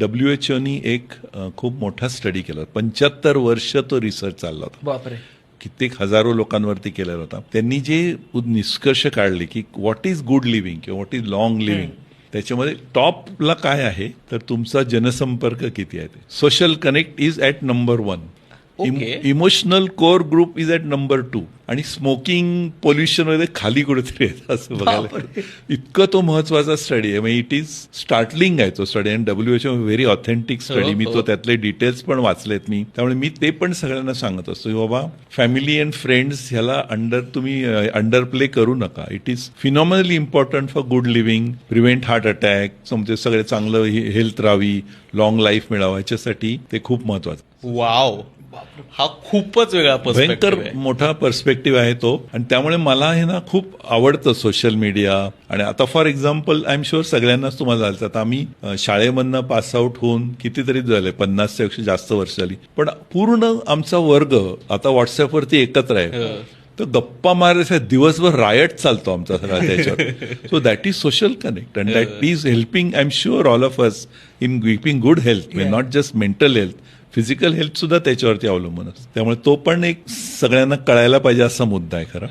WHO एक खूप मोठा स्टडी केला 75 वर्ष तो रिसर्च चालला होता. बापरे. कित्येक हजारो लोकांवरती केलेला होता. त्यांनी जे निष्कर्ष काढले की व्हॉट इज गुड लिव्हिंग किंवा व्हॉट इज लॉंग लिव्हिंग, त्याच्यामध्ये टॉपला काय आहे तर तुमचा जनसंपर्क किती आहे. Social connect is at number 1. Okay. Emotional core group is at number 2 आणि स्मोकिंग पोल्युशन वगैरे खाली कुठेतरी येतं असं बघायला. इतकं तो महत्वाचा स्टडी आहे. म्हणजे इट इज स्टार्टलिंग आहे तो स्टडी आणि WHO व्हेरी ऑथेंटिक स्टडी. मी तो त्यातले डिटेल्स पण वाचलेत मी. त्यामुळे मी ते पण सगळ्यांना सांगत असतो की बाबा फॅमिली अँड फ्रेंड्स ह्याला तुम्ही अंडर प्ले करू नका. It is phenomenally important for good living, prevent heart attack, म्हणजे सगळे चांगलं हेल्थ राहावी, लॉंग लाईफ मिळावं, ह्याच्यासाठी ते खूप महत्वाचं. वाव, हा खूपच वेगळा भयंकर पर्स्पेक्टिव्ह आहे. मोठा पर्स्पेक्टिव्ह आहे तो. आणि त्यामुळे मला हे ना खूप आवडतं सोशल मीडिया. आणि आता for example I am sure सगळ्यांनाच तुम्हाला झालं, आता आम्ही शाळेमधनं पास आउट होऊन कितीतरी झाले, 50 पेक्षा जास्त वर्ष झाली, पण पूर्ण आमचा वर्ग आता व्हॉट्सअपवरती एकत्र आहे. तर गप्पा मारायचा दिवसभर रायट चालतो आमचा सगळा त्याच्यावर. So that is social connect and that is helping I am sure all of us in keeping good health, not just mental health, physical health सुद्धा त्याच्यावरती अवलंबून असतं. त्यामुळे तो पण एक सगळ्यांना कळायला पाहिजे असा मुद्दा आहे खरा.